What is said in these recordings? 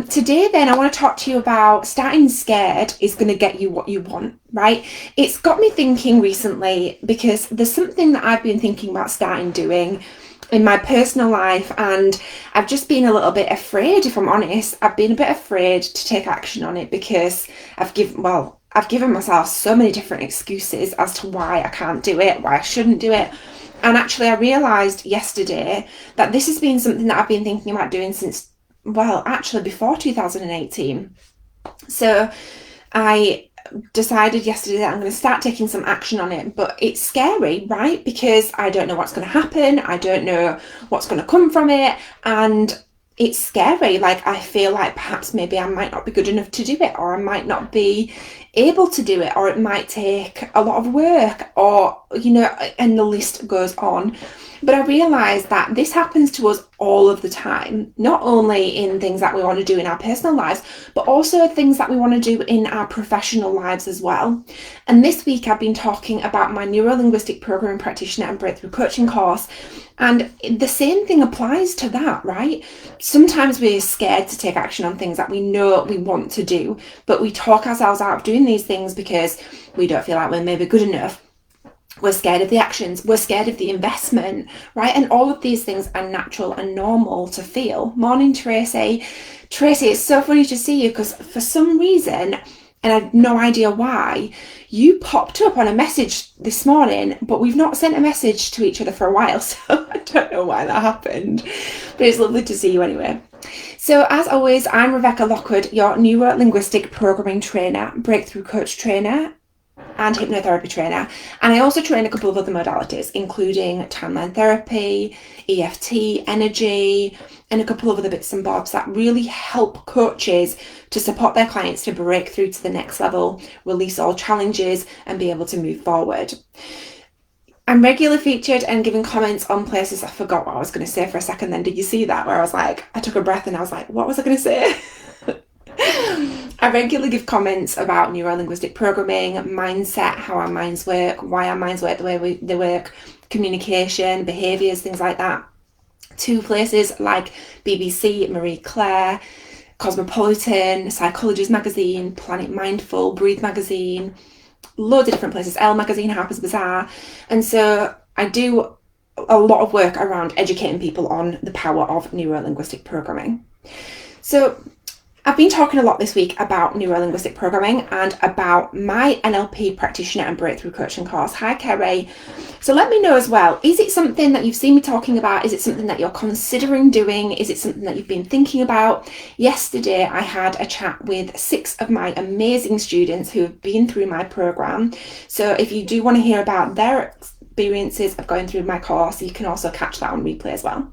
Today then I want to talk to you about starting scared is going to get you what you want, right? It's got me thinking recently because there's something that I've been thinking about starting doing in my personal life, and I've just been a little bit afraid, if I'm honest. I've been a bit afraid to take action on it because I've given myself so many different excuses as to why I can't do it, why I shouldn't do it. And actually, I realised yesterday that this has been something that I've been thinking about doing since, actually before 2018. So I decided yesterday that I'm going to start taking some action on it, but it's scary, right? Because I don't know what's going to happen. I don't know what's going to come from it. And it's scary. Like, I feel like perhaps maybe I might not be good enough to do it, or I might not be able to do it, or it might take a lot of work, or, and the list goes on. But I realised that this happens to us all of the time, not only in things that we want to do in our personal lives, but also things that we want to do in our professional lives as well. And this week I've been talking about my Neuro-Linguistic Programming Practitioner and Breakthrough Coaching course. And the same thing applies to that, right? Sometimes we're scared to take action on things that we know we want to do, but we talk ourselves out of doing these things because we don't feel like we're maybe good enough. We're scared of the actions, we're scared of the investment, right? And all of these things are natural and normal to feel. Morning, Tracy. Tracy, it's so funny to see you because for some reason, and I have no idea why, you popped up on a message this morning, but we've not sent a message to each other for a while, so I don't know why that happened. But it's lovely to see you anyway. So as always, I'm Rebecca Lockwood, your Neuro-Linguistic Programming Trainer, Breakthrough Coach Trainer, and hypnotherapy trainer. And I also train a couple of other modalities, including timeline therapy, EFT, energy, and a couple of other bits and bobs that really help coaches to support their clients to break through to the next level, release all challenges, and be able to move forward. I'm regularly featured and giving comments on places. I forgot what I was going to say for a second then. Did you see that? Where I was like, I took a breath and I was like, what was I going to say? I regularly give comments about neuro-linguistic programming, mindset, how our minds work, why our minds work the way they work, communication, behaviours, things like that, to places like BBC, Marie Claire, Cosmopolitan, Psychologist Magazine, Planet Mindful, Breathe Magazine, loads of different places, Elle Magazine, Harper's Bazaar. And so I do a lot of work around educating people on the power of neuro-linguistic programming. So I've been talking a lot this week about neuro-linguistic programming and about my NLP practitioner and breakthrough coaching course. Hi, Kerry. So let me know as well, is it something that you've seen me talking about? Is it something that you're considering doing? Is it something that you've been thinking about? Yesterday, I had a chat with 6 of my amazing students who have been through my program. So if you do want to hear about their experiences of going through my course, you can also catch that on replay as well.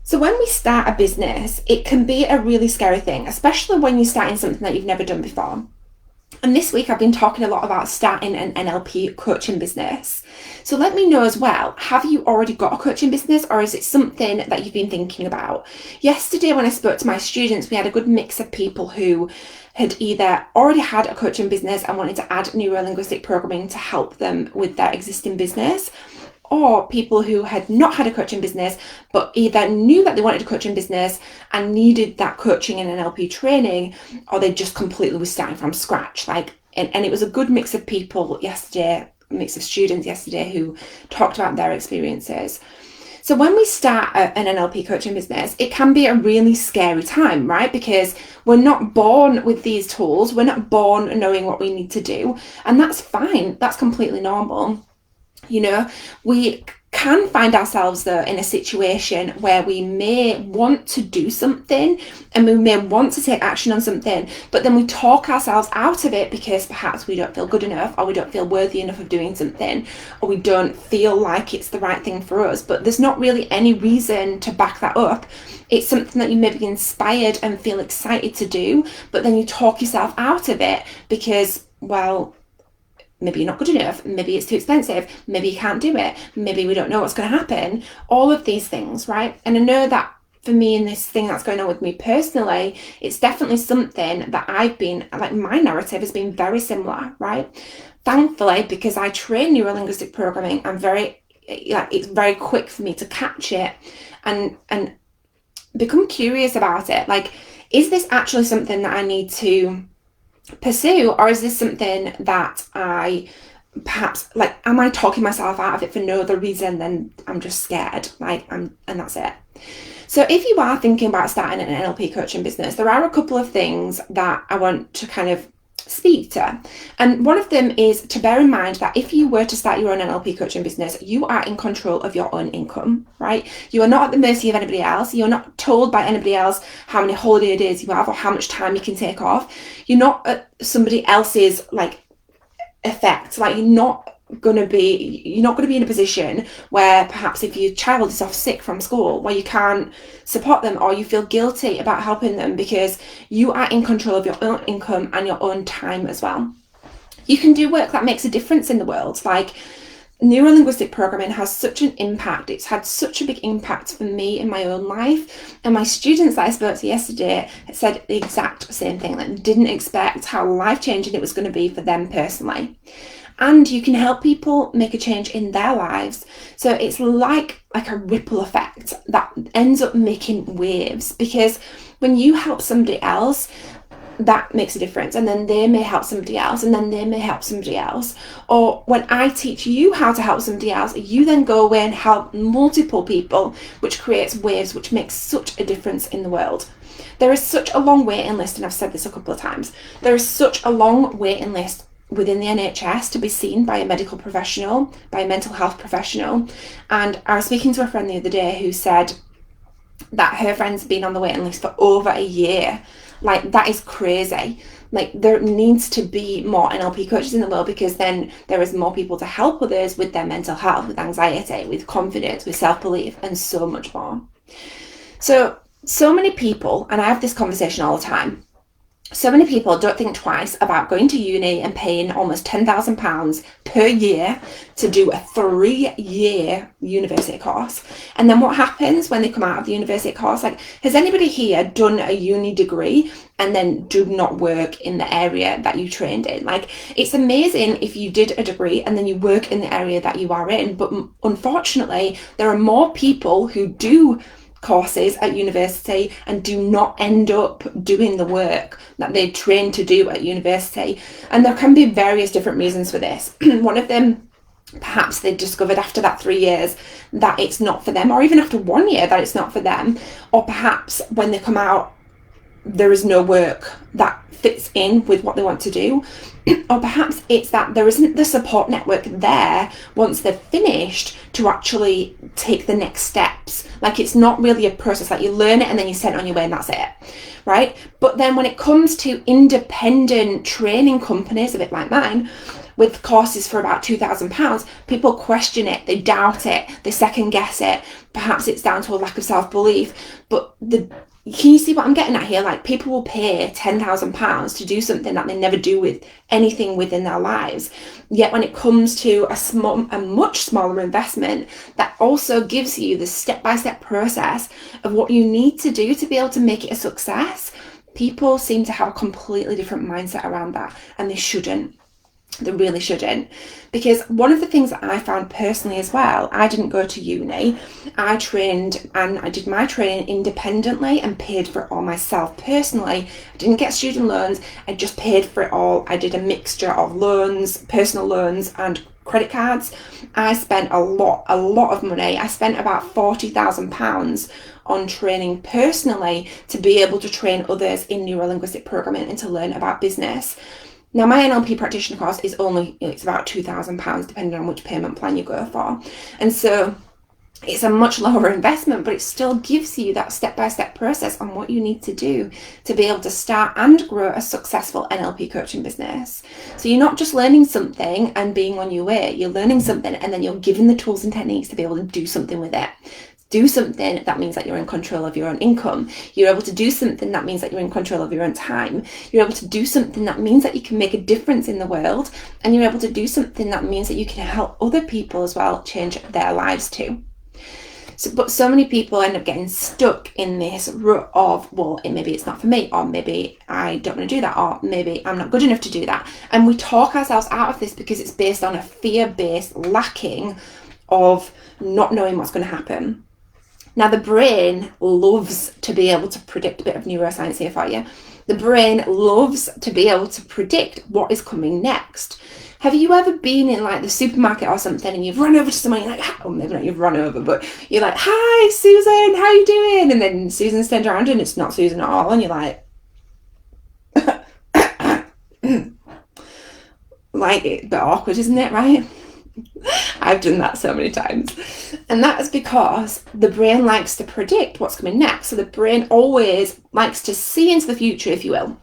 So when we start a business, it can be a really scary thing, especially when you're starting something that you've never done before. And this week I've been talking a lot about starting an NLP coaching business. So let me know as well, have you already got a coaching business, or is it something that you've been thinking about? Yesterday when I spoke to my students, we had a good mix of people who had either already had a coaching business and wanted to add neuro-linguistic programming to help them with their existing business, or people who had not had a coaching business, but either knew that they wanted a coaching business and needed that coaching and NLP training, or they just completely was starting from scratch. And it was a good mix of people yesterday, a mix of students yesterday who talked about their experiences. So when we start an NLP coaching business, it can be a really scary time, right? Because we're not born with these tools. We're not born knowing what we need to do. And that's fine. That's completely normal. We can find ourselves though in a situation where we may want to do something and we may want to take action on something, but then we talk ourselves out of it because perhaps we don't feel good enough, or we don't feel worthy enough of doing something, or we don't feel like it's the right thing for us. But there's not really any reason to back that up. It's something that you may be inspired and feel excited to do, but then you talk yourself out of it because, maybe you're not good enough, maybe it's too expensive, maybe you can't do it, maybe we don't know what's going to happen, all of these things, right? And I know that for me, in this thing that's going on with me personally, it's definitely something that my narrative has been very similar, right? Thankfully, because I train neuro-linguistic programming, it's very quick for me to catch it and become curious about it. is this actually something that I need to pursue, or is this something that I perhaps, like, am I talking myself out of it for no other reason than I'm just scared, and that's it. So if you are thinking about starting an NLP coaching business, there are a couple of things that I want to kind of speak to. And one of them is to bear in mind that if you were to start your own NLP coaching business, you are in control of your own income, right? You are not at the mercy of anybody else. You're not told by anybody else how many holiday days you have or how much time you can take off. You're not at somebody else's effect. You're not going to be in a position where perhaps if your child is off sick from school, where you can't support them, or you feel guilty about helping them, because you are in control of your own income and your own time as well. You can do work that makes a difference in the world. Neuro-linguistic programming has such an impact. It's had such a big impact for me in my own life. And my students that I spoke to yesterday said the exact same thing, didn't expect how life-changing it was going to be for them personally. And you can help people make a change in their lives. So it's like a ripple effect that ends up making waves, because when you help somebody else, that makes a difference, and then they may help somebody else, and then they may help somebody else. Or when I teach you how to help somebody else, you then go away and help multiple people, which creates waves, which makes such a difference in the world. There is such a long waiting list, and I've said this a couple of times, there is such a long waiting list within the NHS to be seen by a medical professional, by a mental health professional. And I was speaking to a friend the other day who said that her friend's been on the waiting list for over a year. That is crazy. There needs to be more NLP coaches in the world, because then there is more people to help others with their mental health, with anxiety, with confidence, with self-belief, and so much more. So many people, and I have this conversation all the time, so many people don't think twice about going to uni and paying almost £10,000 per year to do a 3-year university course. And then what happens when they come out of the university course? Has anybody here done a uni degree and then do not work in the area that you trained in? It's amazing if you did a degree and then you work in the area that you are in. But unfortunately, there are more people who do courses at university and do not end up doing the work that they trained to do at university. And there can be various different reasons for this. One of them, perhaps they discovered after that 3 years that it's not for them, or even after 1 year that it's not for them. Or perhaps when they come out, there is no work that fits in with what they want to do. Or perhaps it's that there isn't the support network there once they've finished to actually take the next steps. It's not really a process. You learn it and then you send it on your way and that's it, right? But then when it comes to independent training companies, a bit like mine, with courses for about £2,000, people question it, they doubt it, they second guess it. Perhaps it's down to a lack of self-belief. But can you see what I'm getting at here? People will pay £10,000 to do something that they never do with anything within their lives. Yet when it comes to a much smaller investment that also gives you the step-by-step process of what you need to do to be able to make it a success, people seem to have a completely different mindset around that, and they shouldn't. They really shouldn't. Because one of the things that I found personally as well, I didn't go to uni. I trained and I did my training independently and paid for it all myself personally. I didn't get student loans. I just paid for it all. I did a mixture of loans, personal loans and credit cards. I spent a lot of money. I spent about £40,000 on training personally to be able to train others in neuro-linguistic programming and to learn about business. Now, my NLP practitioner course is it's about £2,000 depending on which payment plan you go for. And so it's a much lower investment, but it still gives you that step-by-step process on what you need to do to be able to start and grow a successful NLP coaching business. So you're not just learning something and being on your way, you're learning something and then you're given the tools and techniques to be able to do something with it. Do something that means that you're in control of your own income. You're able to do something that means that you're in control of your own time. You're able to do something that means that you can make a difference in the world. And you're able to do something that means that you can help other people as well change their lives too. But so many people end up getting stuck in this rut of, well, maybe it's not for me, or maybe I don't want to do that, or maybe I'm not good enough to do that. And we talk ourselves out of this because it's based on a fear-based lacking of not knowing what's going to happen. Now, the brain loves to be able to predict, a bit of neuroscience here for you. The brain loves to be able to predict what is coming next. Have you ever been in like the supermarket or something and you've run over to someone, you're like, oh, maybe not you've run over, but you're like, hi, Susan, how you doing? And then Susan's turned around and it's not Susan at all. And you're like, like, it's a bit awkward, isn't it, right? I've done that so many times. And that is because the brain likes to predict what's coming next. So the brain always likes to see into the future, if you will.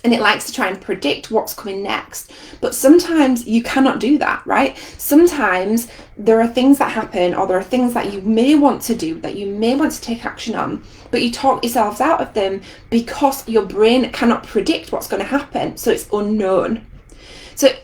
And it likes to try and predict what's coming next. But sometimes you cannot do that, right? Sometimes there are things that happen, or there are things that you may want to do, that you may want to take action on, but you talk yourselves out of them because your brain cannot predict what's going to happen. So it's unknown. So it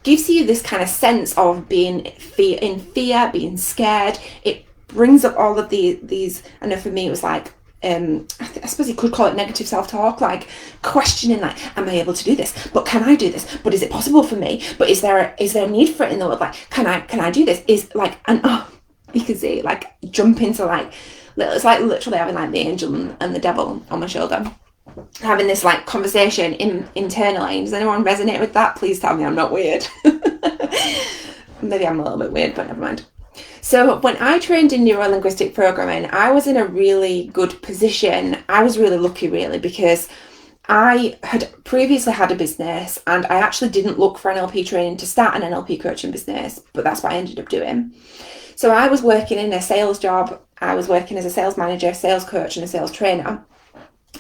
gives you this kind of sense of being in fear, being scared. It brings up all of these, I know for me it was like, I suppose you could call it negative self-talk, like questioning, like, am I able to do this? But can I do this? But is it possible for me? But is there a need for it in the world? Like, can I do this? Is like, and you can see like jump into like, it's like literally having like the angel and the devil on my shoulder, having this like conversation internally. Does anyone resonate with that? Please tell me I'm not weird. Maybe I'm a little bit weird, but never mind. So when I trained in neuro-linguistic programming, I was in a really good position. I was really lucky, really, because I had previously had a business and I actually didn't look for NLP training to start an NLP coaching business, but that's what I ended up doing. So I was working in a sales job. I was working as a sales manager, sales coach, and a sales trainer.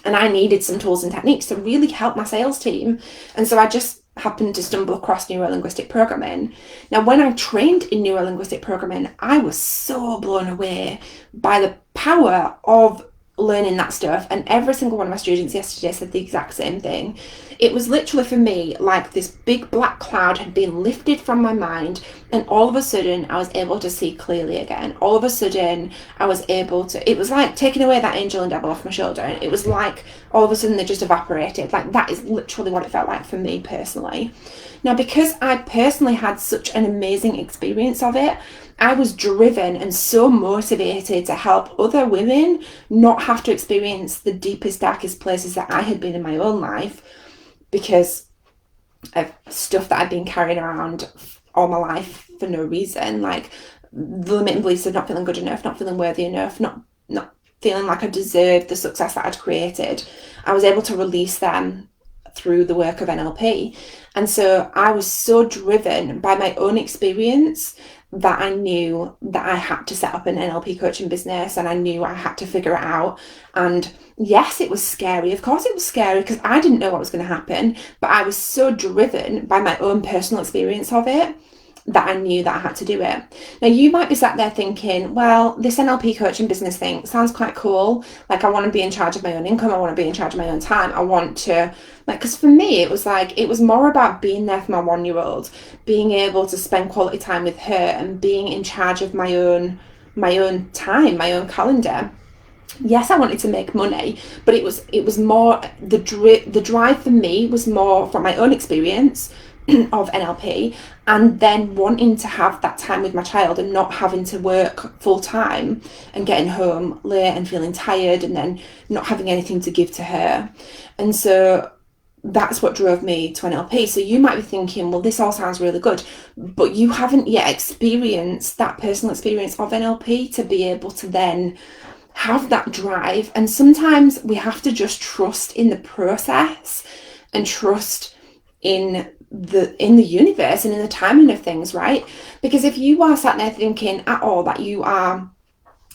And I needed some tools and techniques to really help my sales team. And so I just happened to stumble across neuro-linguistic programming. Now, when I trained in neuro-linguistic programming, I was so blown away by the power of learning that stuff. And every single one of my students yesterday said the exact same thing. It was literally for me like this big black cloud had been lifted from my mind, and all of a sudden I was able to see clearly again. All of a sudden I was able to, it was like taking away that angel and devil off my shoulder. It was like all of a sudden they just evaporated. Like, that is literally what it felt like for me personally. Now, because I personally had such an amazing experience of it, I was driven and so motivated to help other women not have to experience the deepest, darkest places that I had been in my own life because of stuff that I've been carrying around all my life for no reason, like the limiting beliefs of not feeling good enough, not feeling worthy enough, not feeling like I deserved the success that I'd created. I was able to release them through the work of NLP. And so I was so driven by my own experience that I knew that I had to set up an NLP coaching business, and I knew I had to figure it out. And yes, it was scary. Of course it was scary because I didn't know what was going to happen, but I was so driven by my own personal experience of it that I knew that I had to do it. Now, you might be sat there thinking, well, this NLP coaching business thing sounds quite cool. Like, I want to be in charge of my own income. I want to be in charge of my own time. I want to, like, because for me, it was more about being there for my 1-year-old, being able to spend quality time with her and being in charge of my own time, my own calendar. Yes, I wanted to make money, but it was more, the drive for me was more from my own experience of NLP, and then wanting to have that time with my child and not having to work full time and getting home late and feeling tired and then not having anything to give to her. And so that's what drove me to NLP. So you might be thinking, well, this all sounds really good, but you haven't yet experienced that personal experience of NLP to be able to then have that drive. And sometimes we have to just trust in the process and trust in the universe and in the timing of things, right? Because if you are sat there thinking at all that you are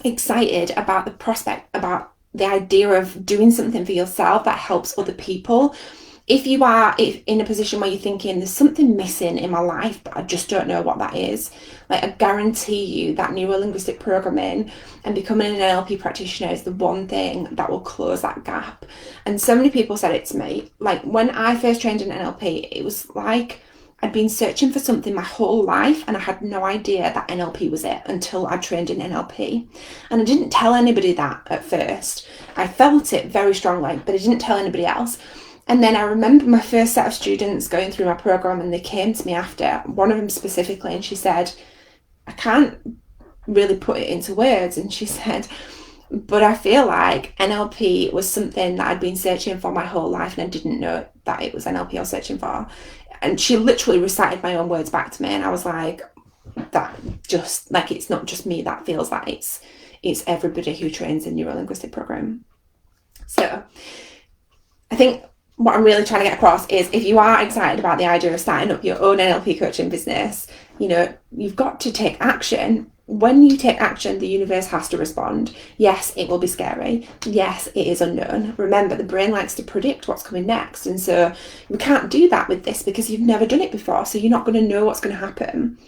excited about the prospect, about the idea of doing something for yourself that helps other people, if you are in a position where you're thinking there's something missing in my life but I just don't know what that is, like, I guarantee you that neuro-linguistic programming and becoming an NLP practitioner is the one thing that will close that gap. And so many people said it to me. Like, when I first trained in NLP, it was like I'd been searching for something my whole life and I had no idea that NLP was it until I trained in NLP. And I didn't tell anybody that at first. I felt it very strongly, but I didn't tell anybody else. And then I remember my first set of students going through my program, and they came to me after, one of them specifically, and she said, I can't really put it into words. And she said, but I feel like NLP was something that I'd been searching for my whole life, and I didn't know that it was NLP I was searching for. And she literally recited my own words back to me, and I was like, that just, like, it's not just me that feels that, it's everybody who trains in neuro-linguistic program. So I think what I'm really trying to get across is, if you are excited about the idea of starting up your own NLP coaching business, you know, you've got to take action. When you take action, the universe has to respond. Yes, it will be scary. Yes, it is unknown. Remember, the brain likes to predict what's coming next. And so we can't do that with this because you've never done it before. So you're not going to know what's going to happen.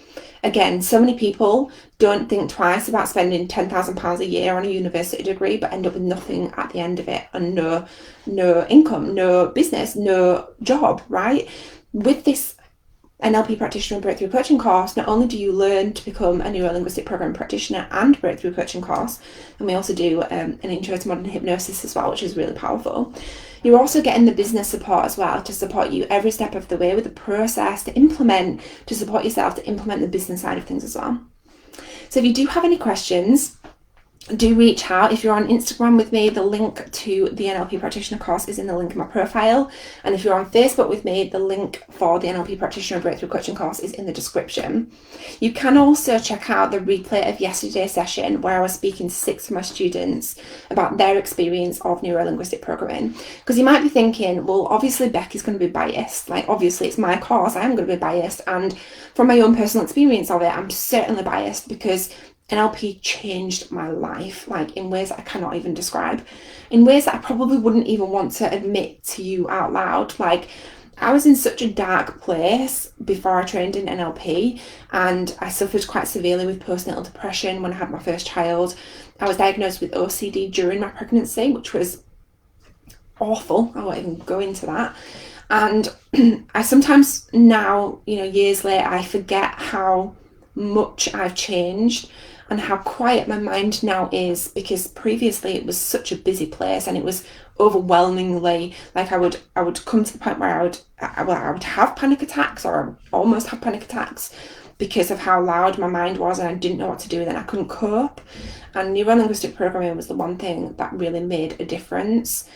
Again, so many people don't think twice about spending £10,000 a year on a university degree, but end up with nothing at the end of it, and no income, no business, no job, right? With this NLP practitioner breakthrough coaching course, not only do you learn to become a neuro-linguistic program practitioner and breakthrough coaching course, and we also do an intro to modern hypnosis as well, which is really powerful. You're also getting the business support as well, to support you every step of the way with the process, to implement, to support yourself to implement the business side of things as well. So if you do have any questions, do reach out. If you're on Instagram with me, the link to the NLP practitioner course is in the link in my profile. And if you're on Facebook with me, the link for the NLP practitioner breakthrough coaching course is in the description. You can also check out the replay of yesterday's session, where I was speaking to 6 of my students about their experience of neuro-linguistic programming. Because you might be thinking, well, obviously Becky's going to be biased. Like, obviously it's my course, I am going to be biased. And from my own personal experience of it, I'm certainly biased, because NLP changed my life, like, in ways that I cannot even describe, in ways that I probably wouldn't even want to admit to you out loud. Like, I was in such a dark place before I trained in NLP, and I suffered quite severely with postnatal depression when I had my first child. I was diagnosed with OCD during my pregnancy, which was awful. I won't even go into that. And I sometimes now, you know, years later, I forget how much I've changed and how quiet my mind now is, because previously it was such a busy place, and it was overwhelmingly, like, I would come to the point where I would have panic attacks, or almost have panic attacks, because of how loud my mind was, and I didn't know what to do, and then I couldn't cope. And neuro-linguistic programming was the one thing that really made a difference.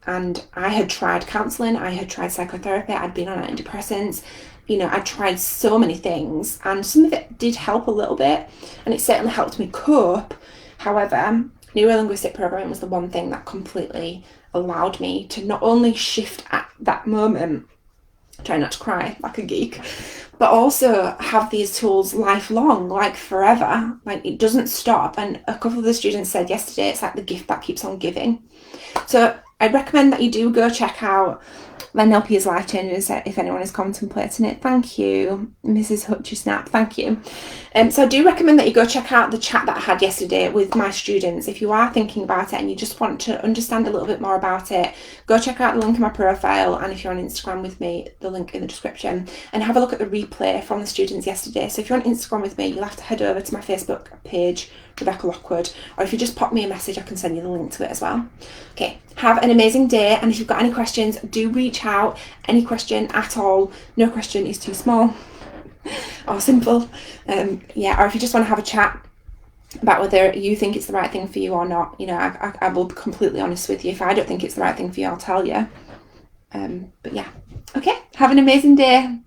And I had tried counselling, I had tried psychotherapy, I'd been on antidepressants, you know, I tried so many things, and some of it did help a little bit, and it certainly helped me cope. However, neuro-linguistic programming was the one thing that completely allowed me to not only shift at that moment, try not to cry like a geek, but also have these tools lifelong, like forever. Like, it doesn't stop. And a couple of the students said yesterday, it's like the gift that keeps on giving. So I recommend that you do go check out NLP is Life Changing, if anyone is contemplating it. Thank you, Mrs. Hutchisnap, thank you. So I do recommend that you go check out the chat that I had yesterday with my students. If you are thinking about it and you just want to understand a little bit more about it, go check out the link in my profile, and if you're on Instagram with me, the link in the description, and have a look at the replay from the students yesterday. So if you're on Instagram with me, you'll have to head over to my Facebook page, Rebecca Lockwood, or if you just pop me a message, I can send you the link to it as well. Okay, have an amazing day, and if you've got any questions, do reach out. Any question at all, no question is too small or simple. Or if you just want to have a chat about whether you think it's the right thing for you or not, you know, I will be completely honest with you. If I don't think it's the right thing for you, I'll tell you. But yeah, okay, have an amazing day.